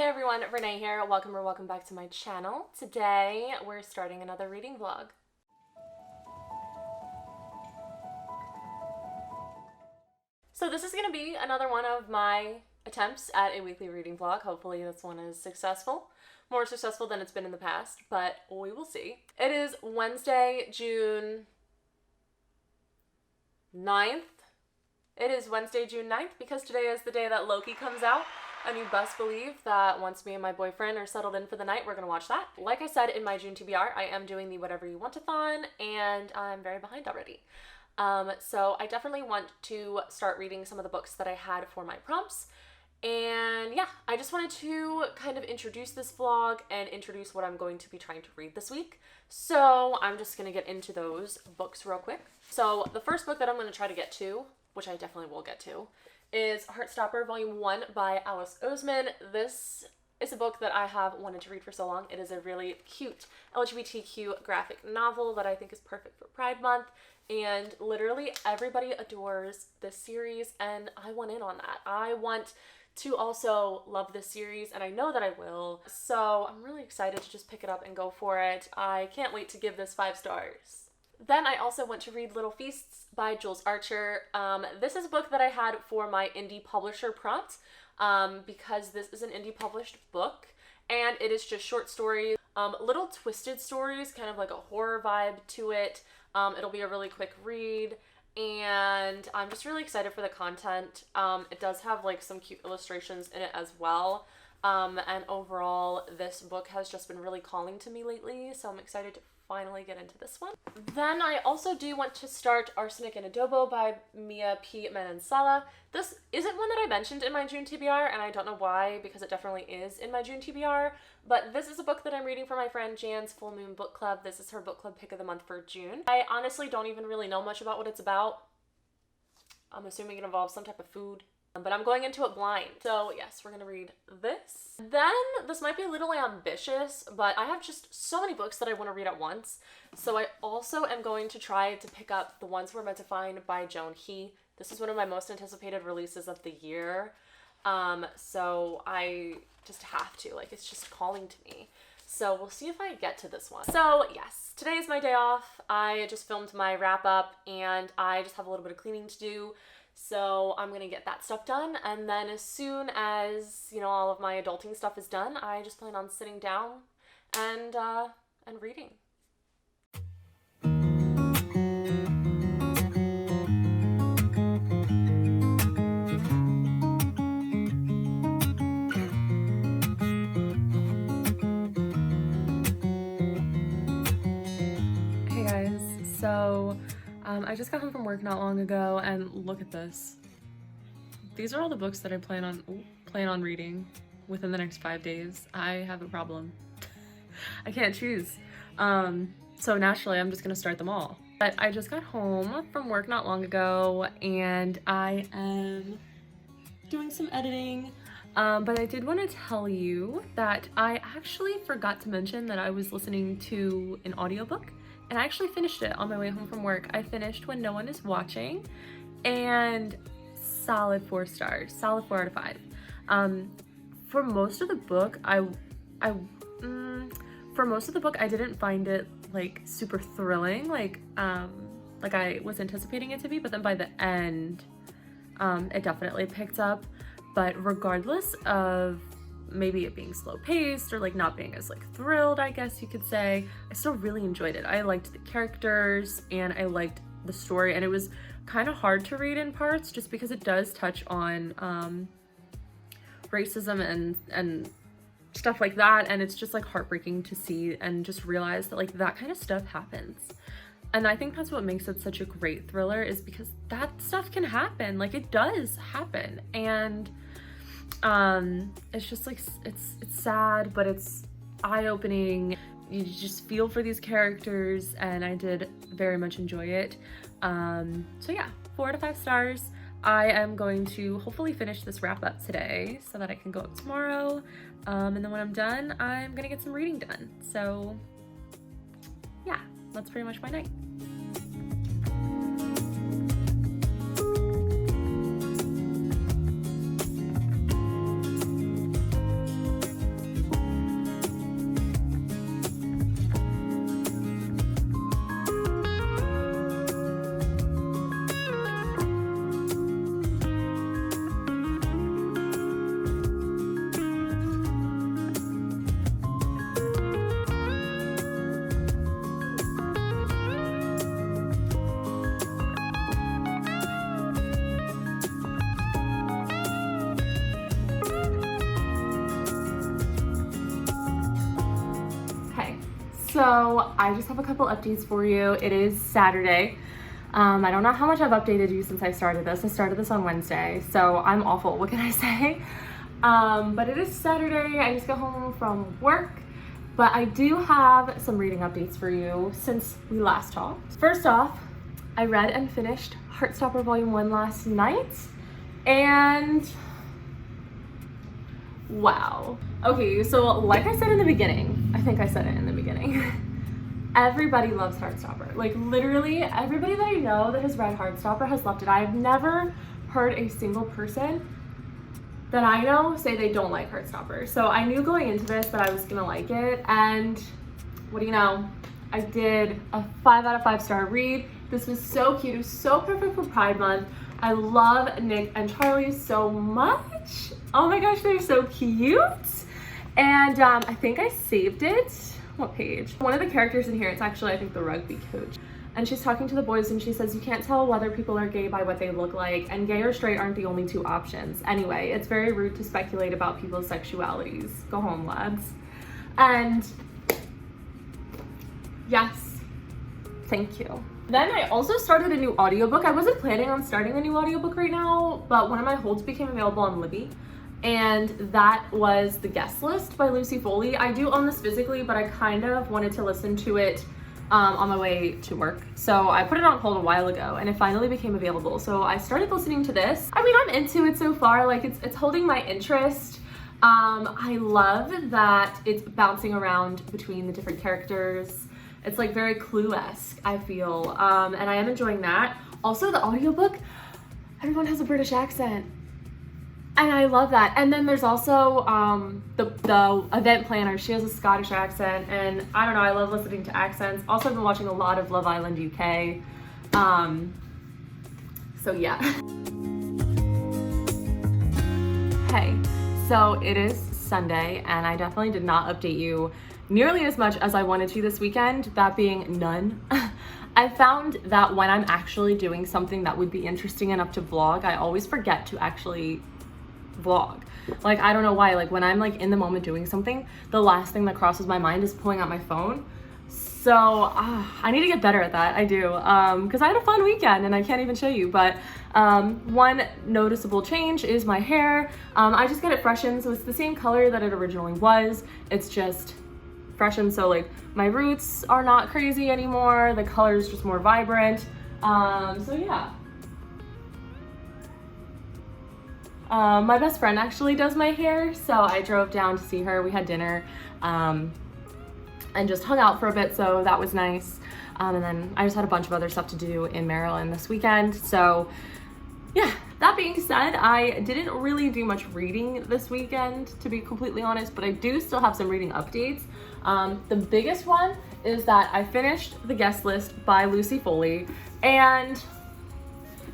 Hey everyone, Renee here. Welcome back to my channel. Today we're starting another reading vlog. So this is going to be another one of my attempts at a weekly reading vlog. Hopefully this one is successful. More successful than it's been in the past, but we will see. It is Wednesday, June 9th. It is Wednesday, June 9th because today is the day that Loki comes out. And you best believe that once me and my boyfriend are settled in for the night, we're going to watch that. Like I said in my June TBR, I am doing the Whatever You Want-a-thon, and I'm very behind already. So I definitely want to start reading some of the books that I had for my prompts. And yeah, I just wanted to kind of introduce this vlog and introduce what I'm going to be trying to read this week. So I'm just going to get into those books real quick. So the first book that I'm going to try to get to, which I definitely will get to, is Heartstopper Volume 1 by Alice Oseman. This is a book that I have wanted to read for so long. It is a really cute LGBTQ graphic novel that I think is perfect for Pride Month, and literally everybody adores this series, and I want in on that. I want to also love this series, and I know that I will, so I'm really excited to just pick it up and go for it. I can't wait to give this 5 stars. Then I also went to read Little Feasts by Jules Archer. This is a book that I had for my indie publisher prompt because this is an indie published book and it is just short stories, little twisted stories, kind of like a horror vibe to it. It'll be a really quick read and I'm just really excited for the content. It does have like some cute illustrations in it as well. And overall, this book has just been really calling to me lately, so I'm excited to finally get into this one. Then I also do want to start Arsenic and Adobo by Mia P. Manansala. This isn't one that I mentioned in my June TBR, and I don't know why, because it definitely is in my June TBR, but this is a book that I'm reading for my friend Jan's Full Moon Book Club. This is her book club pick of the month for June. I honestly don't even really know much about what it's about. I'm assuming it involves some type of food, but I'm going into it blind. So yes, we're gonna read this. Then this might be a little ambitious, but I have just so many books that I want to read at once. So I also am going to try to pick up The Ones We're Meant to Find by Joan He. This is one of my most anticipated releases of the year. So I just have to, like, it's just calling to me. So we'll see if I get to this one. So yes, today is my day off. I just filmed my wrap up and I just have a little bit of cleaning to do. So I'm gonna get that stuff done, and then as soon as, you know, all of my adulting stuff is done, I just plan on sitting down and reading. Hey guys, so I just got home from work not long ago, and look at this. These are all the books that I plan on reading within the next 5 days. I have a problem. I can't choose. So naturally, I'm just gonna start them all. But I just got home from work not long ago, and I am doing some editing. But I did want to tell you that I actually forgot to mention that I was listening to an audiobook. And I actually finished it on my way home from work. I finished When No One Is Watching, and solid 4 stars, solid 4 out of 5. For most of the book, I didn't find it like super thrilling, like I was anticipating it to be. But then by the end, it definitely picked up. But regardless of maybe it being slow paced or like not being as like thrilled, I guess you could say, I still really enjoyed it. I liked the characters and I liked the story, and it was kind of hard to read in parts just because it does touch on racism and stuff like that, and it's just like heartbreaking to see and just realize that like that kind of stuff happens. And I think that's what makes it such a great thriller, is because that stuff can happen. Like, it does happen, and it's just like it's sad, but it's eye-opening. You just feel for these characters, and I did very much enjoy it. So yeah, 4 out of 5 stars. I am going to hopefully finish this wrap up today so that I can go up tomorrow, and then when I'm done, I'm gonna get some reading done. So yeah, that's pretty much my night. So I just have a couple updates for you. It is Saturday. I don't know how much I've updated you since I started this. I started this on Wednesday, so I'm awful. What can I say? But it is Saturday. I just got home from work, but I do have some reading updates for you since we last talked. First off, I read and finished Heartstopper Volume 1 last night, and wow. Okay, so like I said in the beginning, I think I said it in the beginning, everybody loves Heartstopper. Like literally everybody that I know that has read Heartstopper has loved it. I've never heard a single person that I know say they don't like Heartstopper. So I knew going into this that I was gonna like it, and what do you know? I did a 5 out of 5 star read. This was so cute. It was so perfect for Pride Month. I love Nick and Charlie so much. Oh my gosh, they're so cute. And I think I saved it. What page? One of the characters in here, it's actually, I think, the rugby coach. And she's talking to the boys and she says, you can't tell whether people are gay by what they look like, and gay or straight aren't the only two options. Anyway, it's very rude to speculate about people's sexualities. Go home, lads. And yes, thank you. Then I also started a new audiobook. I wasn't planning on starting a new audiobook right now, but one of my holds became available on Libby, and that was The Guest List by Lucy Foley. I do own this physically, but I kind of wanted to listen to it on my way to work. So I put it on hold a while ago and it finally became available. So I started listening to this. I mean, I'm into it so far. Like it's holding my interest. I love that it's bouncing around between the different characters. It's like very Clue-esque, I feel. And I am enjoying that. Also the audiobook, everyone has a British accent. And I love that. And then there's also the event planner. She has a Scottish accent, and I don't know, I love listening to accents. Also, I've been watching a lot of Love Island UK. So yeah. Hey, so it is Sunday, and I definitely did not update you nearly as much as I wanted to this weekend, that being none. I found that when I'm actually doing something that would be interesting enough to vlog, I always forget to actually vlog. Like, I don't know why. Like, when I'm like in the moment doing something, the last thing that crosses my mind is pulling out my phone. So I need to get better at that. I do, because I had a fun weekend and I can't even show you. But one noticeable change is my hair. I just got it freshened, so it's the same color that it originally was. It's just freshened, so like my roots are not crazy anymore. The color is just more vibrant. So yeah. My best friend actually does my hair, so I drove down to see her. We had dinner and just hung out for a bit, so that was nice. And then I just had a bunch of other stuff to do in Maryland this weekend. So yeah, that being said, I didn't really do much reading this weekend, to be completely honest, but I do still have some reading updates. The biggest one is that I finished The Guest List by Lucy Foley, and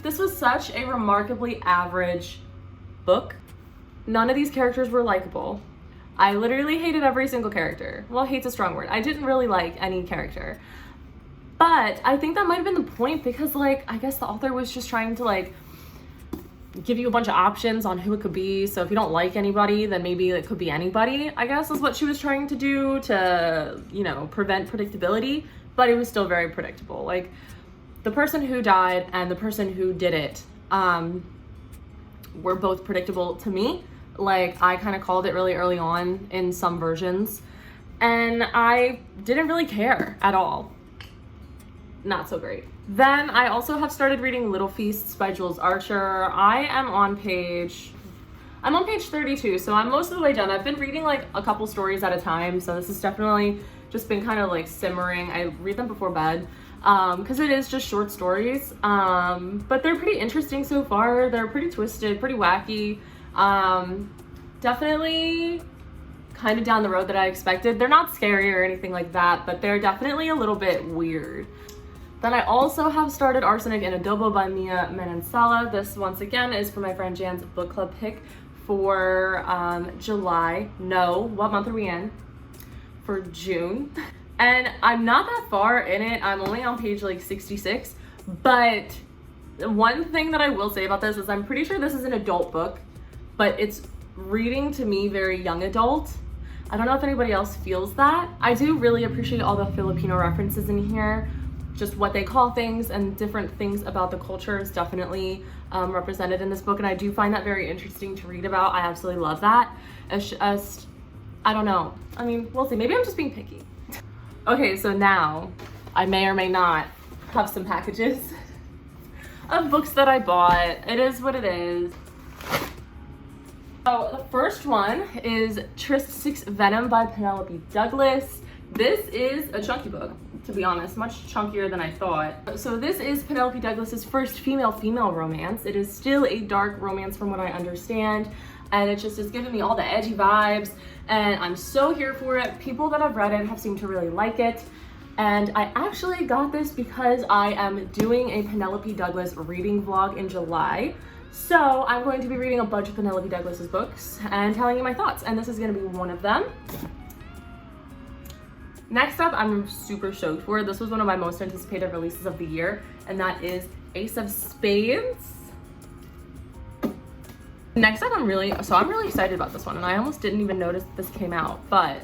this was such a remarkably average book. None of these characters were likable. I literally hated every single character. Well, hate's a strong word. I didn't really like any character. But I think that might have been the point, because like, I guess the author was just trying to like give you a bunch of options on who it could be. So if you don't like anybody, then maybe it could be anybody, I guess is what she was trying to do to, you know, prevent predictability. But it was still very predictable. Like, the person who died and the person who did it, were both predictable to me. Like, I kind of called it really early on in some versions, and I didn't really care at all. Not so great. Then I also have started reading Little Feasts by Jules Archer. I'm on page 32, so I'm most of the way done. I've been reading like a couple stories at a time, so this has definitely just been kind of like simmering. I read them before bed, because it is just short stories, but they're pretty interesting so far. They're pretty twisted, pretty wacky, definitely kind of down the road that I expected. They're not scary or anything like that, but they're definitely a little bit weird. Then I also have started Arsenic and Adobo by Mia Manansala. This once again is for my friend Jan's book club pick for July. No, what month are we in? For June. And I'm not that far in it. I'm only on page like 66. But one thing that I will say about this is I'm pretty sure this is an adult book, but it's reading to me very young adult. I don't know if anybody else feels that. I do really appreciate all the Filipino references in here. Just what they call things and different things about the culture is definitely represented in this book, and I do find that very interesting to read about. I absolutely love that. It's just, I don't know. I mean, we'll see. Maybe I'm just being picky. Okay, so now I may or may not have some packages of books that I bought. It is what it is. So the first one is Tryst 6 Venom by Penelope Douglas. This is a chunky book, to be honest, much chunkier than I thought. So this is Penelope Douglas's first female-female romance. It is still a dark romance from what I understand, and it just is giving me all the edgy vibes, and I'm so here for it. People that have read it have seemed to really like it, and I actually got this because I am doing a Penelope Douglas reading vlog in July. So I'm going to be reading a bunch of Penelope Douglas's books and telling you my thoughts, and this is going to be one of them. Next up, I'm super stoked for. This was one of my most anticipated releases of the year, and that is Ace of Spades. Next up, I'm really excited about this one, and I almost didn't even notice that this came out, but.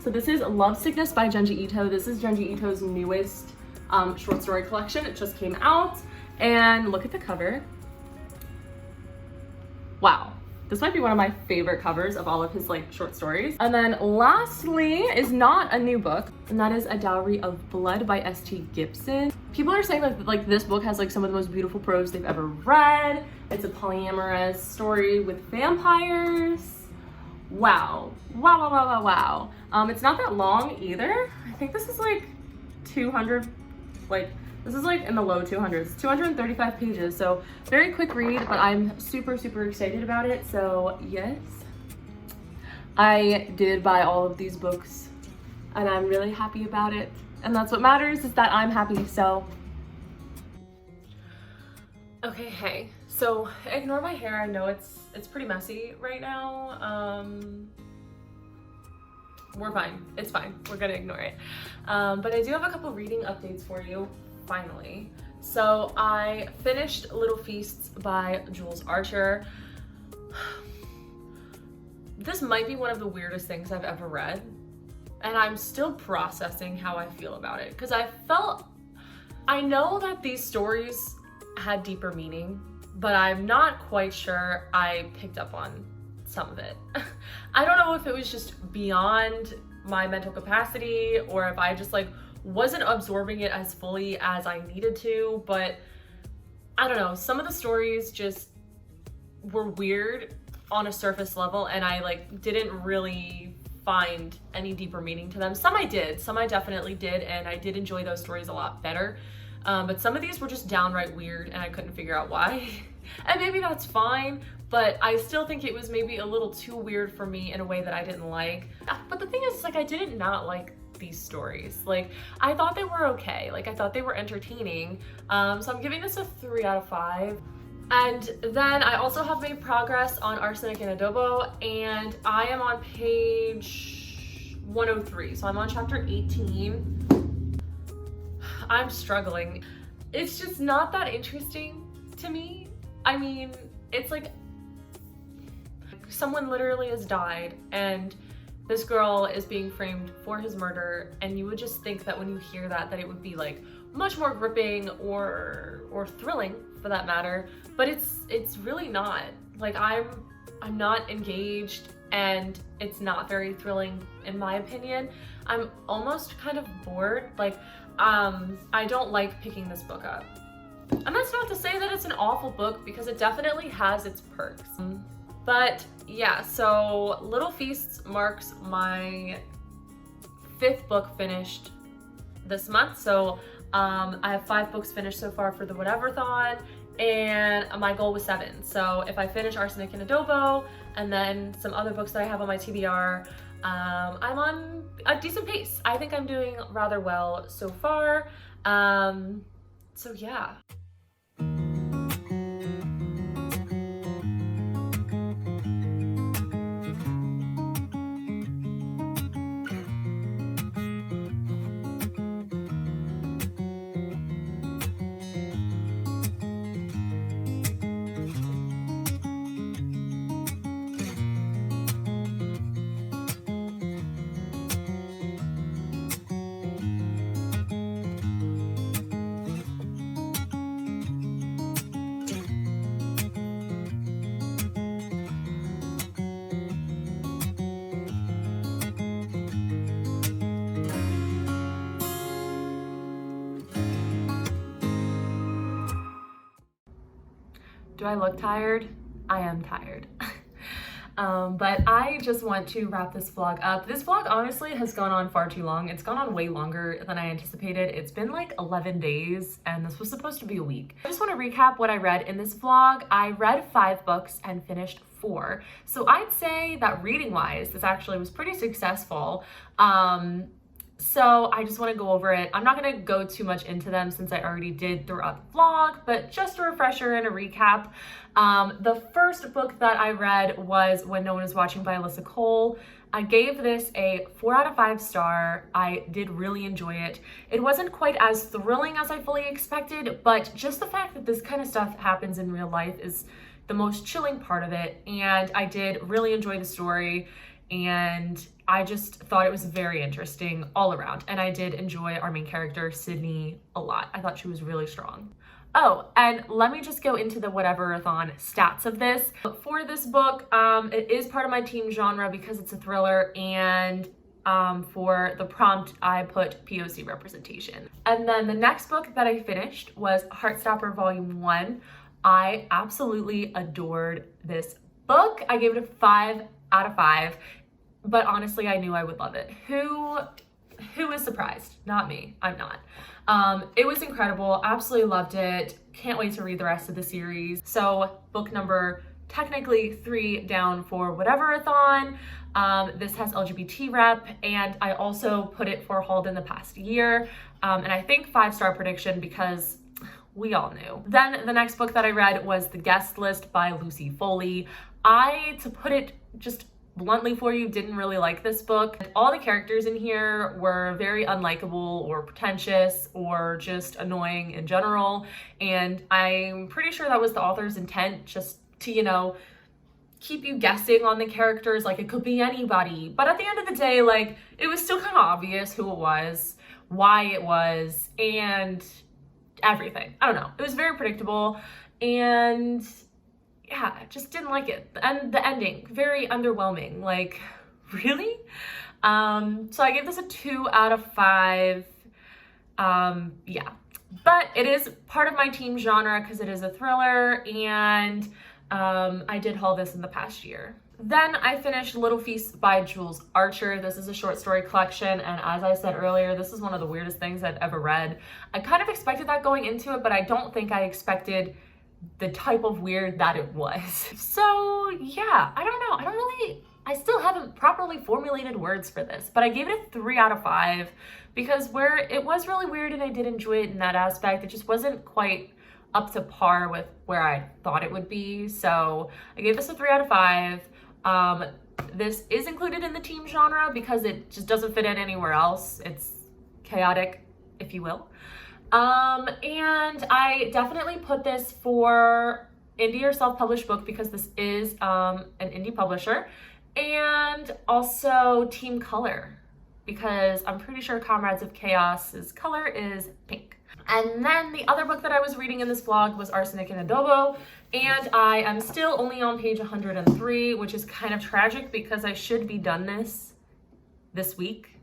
So this is Love Sickness by Junji Ito. This is Junji Ito's newest short story collection. It just came out, and look at the cover. Wow. This might be one of my favorite covers of all of his like short stories. And then lastly is not a new book, and that is A Dowry of Blood by S.T. Gibson. People are saying that like this book has like some of the most beautiful prose they've ever read. It's a polyamorous story with vampires. Wow. Wow, wow, wow, wow, wow. It's not that long either. I think this is like 200, this is like in the low 200s, 235 pages, so very quick read, but I'm super, super excited about it. So yes, I did buy all of these books, and I'm really happy about it, and that's what matters, is that I'm happy. So okay, hey, so ignore my hair. I know it's pretty messy right now. We're fine, it's fine, we're gonna ignore it. But I do have a couple reading updates for you. Finally. So I finished Little Feasts by Jules Archer. This might be one of the weirdest things I've ever read, and I'm still processing how I feel about it, because I know that these stories had deeper meaning, but I'm not quite sure I picked up on some of it. I don't know if it was just beyond my mental capacity, or if I just like wasn't absorbing it as fully as I needed to, but I don't know, some of the stories just were weird on a surface level, and I like didn't really find any deeper meaning to them. Some I did, some I definitely did, and I did enjoy those stories a lot better, but some of these were just downright weird, and I couldn't figure out why. And maybe that's fine, but I still think it was maybe a little too weird for me in a way that I didn't like. But the thing is, like, I didn't not like these stories. Like, I thought they were okay. Like, I thought they were entertaining. So I'm giving this a 3 out of 5. And then I also have made progress on Arsenic and Adobo, and I am on page 103. So I'm on chapter 18. I'm struggling. It's just not that interesting to me. I mean, it's like someone literally has died, and this girl is being framed for his murder, and you would just think that when you hear that it would be like much more gripping or thrilling, for that matter, but it's really not. Like, I'm not engaged, and it's not very thrilling in my opinion. I'm almost kind of bored. Like, I don't like picking this book up. And that's not to say that it's an awful book, because it definitely has its perks. But yeah, so Little Feasts marks my 5th book finished this month. So I have 5 books finished so far for the Whateverthon, and my goal was 7. So if I finish Arsenic and Adobo and then some other books that I have on my TBR, I'm on a decent pace. I think I'm doing rather well so far. So yeah. Do I look tired? I am tired. But I just want to wrap this vlog up. This vlog honestly has gone on far too long. It's gone on way longer than I anticipated. It's been like 11 days and this was supposed to be a week. I just want to recap what I read in this vlog. I read 5 books and finished 4. So I'd say that reading wise, this actually was pretty successful. So I just want to go over it. I'm not going to go too much into them since I already did throughout the vlog, but just a refresher and a recap. The first book that I read was When No One Is Watching by Alyssa Cole. I gave this a 4 out of 5 star. I did really enjoy it. It wasn't quite as thrilling as I fully expected, but just the fact that this kind of stuff happens in real life is the most chilling part of it. And I did really enjoy the story. And I just thought it was very interesting all around. And I did enjoy our main character, Sydney, a lot. I thought she was really strong. Oh, and let me just go into the Whateverthon stats of this. For this book, it is part of my team genre because it's a thriller, and for the prompt, I put POC representation. And then the next book that I finished was Heartstopper Volume 1. I absolutely adored this book. I gave it a 5 out of 5, but honestly, I knew I would love it. Who is surprised? Not me. I'm not. It was incredible. Absolutely loved it. Can't wait to read the rest of the series. So book number technically 3 down for Whateverthon. This has LGBT rep, and I also put it for hauled in the past year. And I think 5-star prediction because we all knew. Then the next book that I read was The Guest List by Lucy Foley. To put it just bluntly for you, didn't really like this book. All the characters in here were very unlikable or pretentious or just annoying in general. And I'm pretty sure that was the author's intent, just to, you know, keep you guessing on the characters. Like, it could be anybody. But at the end of the day, like, it was still kind of obvious who it was, why it was, and everything. I don't know. It was very predictable. And yeah, just didn't like it. And the ending, very underwhelming. Like, really? So I gave this a 2 out of 5. Yeah. But it is part of my team genre because it is a thriller, and I did haul this in the past year. Then I finished Little Feast by Jules Archer. This is a short story collection, and as I said earlier, this is one of the weirdest things I've ever read. I kind of expected that going into it, but I don't think I expected the type of weird that it was. So yeah, I don't know. I still haven't properly formulated words for this, but I gave it a 3 out of 5 because where it was really weird and I did enjoy it in that aspect, it just wasn't quite up to par with where I thought it would be. So I gave this a 3 out of 5. This is included in the team genre because it just doesn't fit in anywhere else. It's chaotic, if you will. And I definitely put this for indie or self-published book because this is an indie publisher, and also team color because I'm pretty sure Comrades of Chaos's color is pink. And then the other book that I was reading in this vlog was Arsenic and Adobo, and I am still only on page 103, which is kind of tragic because I should be done this week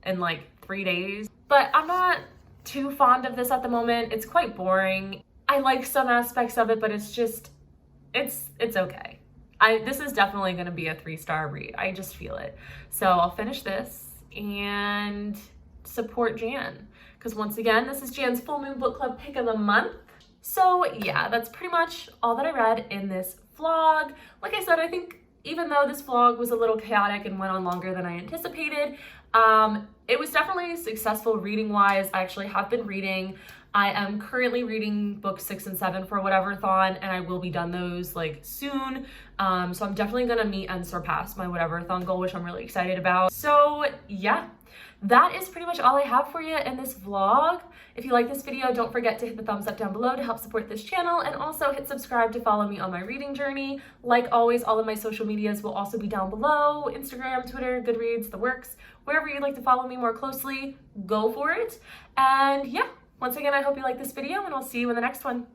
in like 3 days, but I'm not too fond of this at the moment. It's quite boring. I like some aspects of it, but it's just, it's okay. This is definitely going to be a 3-star read. I just feel it. So I'll finish this and support Jan, because once again, this is Jan's Full Moon Book Club pick of the month. So yeah, that's pretty much all that I read in this vlog. Like I said, I think even though this vlog was a little chaotic and went on longer than I anticipated, it was definitely successful reading wise. I actually have been reading. I am currently reading books 6 and 7 for Whateverthon, and I will be done those like soon. So I'm definitely gonna meet and surpass my Whateverthon goal, which I'm really excited about. So yeah, that is pretty much all I have for you in this vlog. If you like this video, don't forget to hit the thumbs up down below to help support this channel, and also hit subscribe to follow me on my reading journey. Like always, all of my social medias will also be down below: Instagram, Twitter, Goodreads, the works. Wherever you'd like to follow me more closely, go for it. And yeah, once again, I hope you like this video, and I'll see you in the next one.